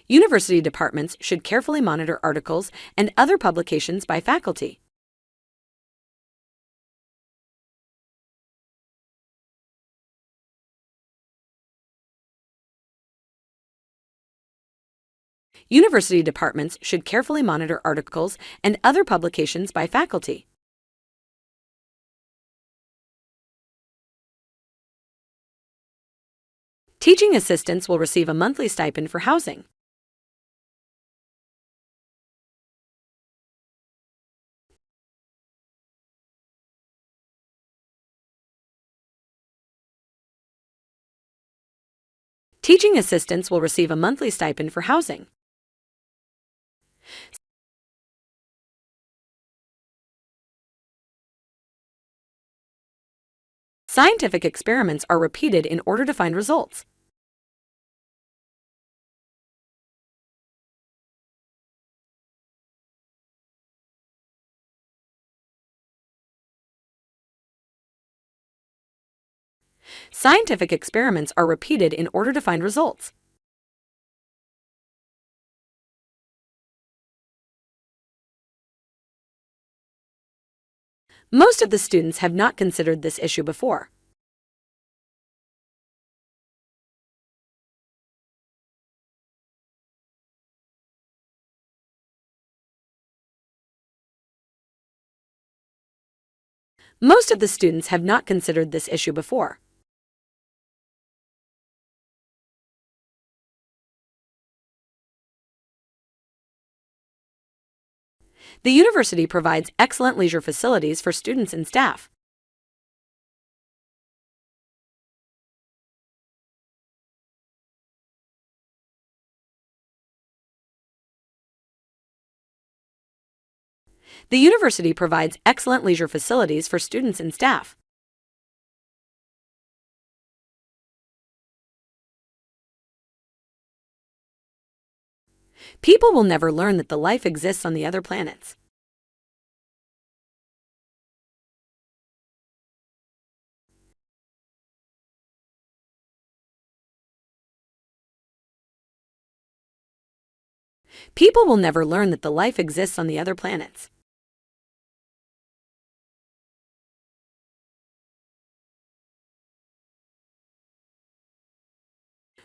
University departments should carefully monitor articles and other publications by faculty. University departments should carefully monitor articles and other publications by faculty. Teaching assistants will receive a monthly stipend for housing. Teaching assistants will receive a monthly stipend for housing. Scientific experiments are repeated in order to find results. Scientific experiments are repeated in order to find results. Most of the students have not considered this issue before. Most of the students have not considered this issue before. The university provides excellent leisure facilities for students and staff. The university provides excellent leisure facilities for students and staff. People will never learn that the life exists on the other planets. People will never learn that the life exists on the other planets.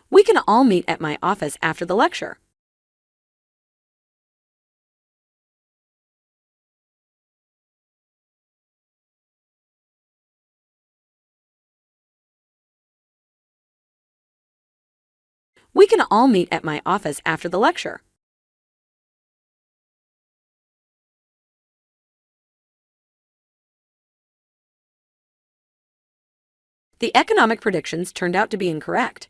We can all meet at my office after the lecture. We can all meet at my office after the lecture. The economic predictions turned out to be incorrect.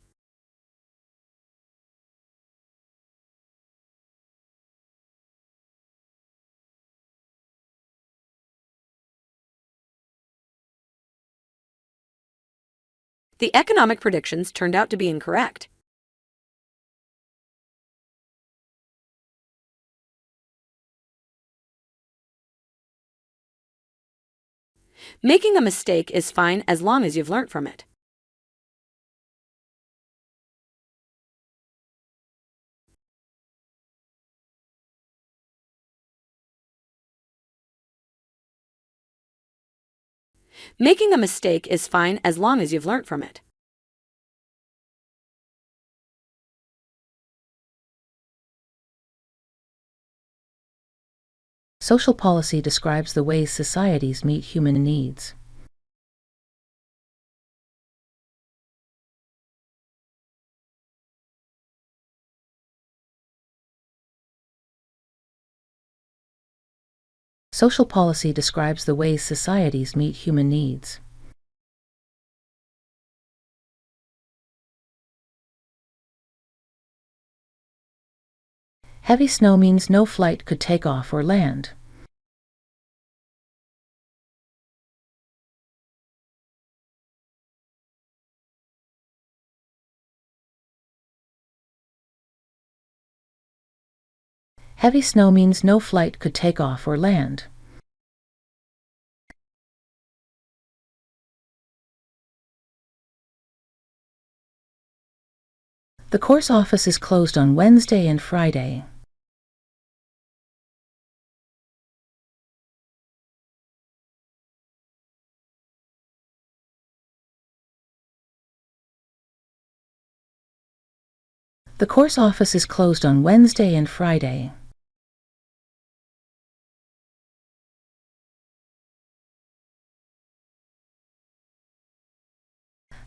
The economic predictions turned out to be incorrect. Making a mistake is fine as long as you've learned from it. Making a mistake is fine as long as you've learned from it. Social policy describes the ways societies meet human needs. Social policy describes the ways societies meet human needs. Heavy snow means no flight could take off or land. Heavy snow means no flight could take off or land. The course office is closed on Wednesday and Friday. The course office is closed on Wednesday and Friday.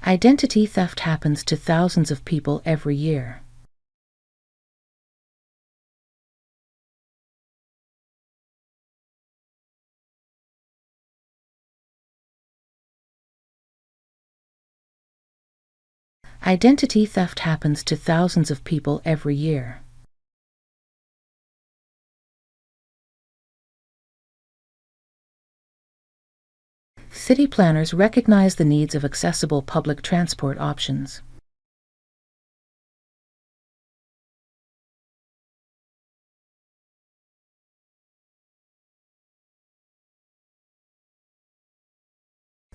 Identity theft happens to thousands of people every year. Identity theft happens to thousands of people every year. City planners recognize the needs of accessible public transport options.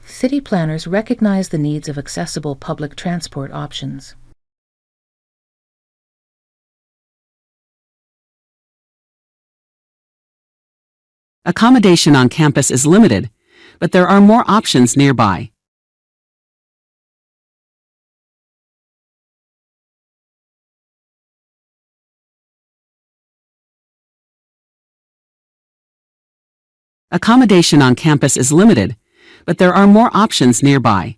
City planners recognize the needs of accessible public transport options. Accommodation on campus is limited, but there are more options nearby. Accommodation on campus is limited, but there are more options nearby.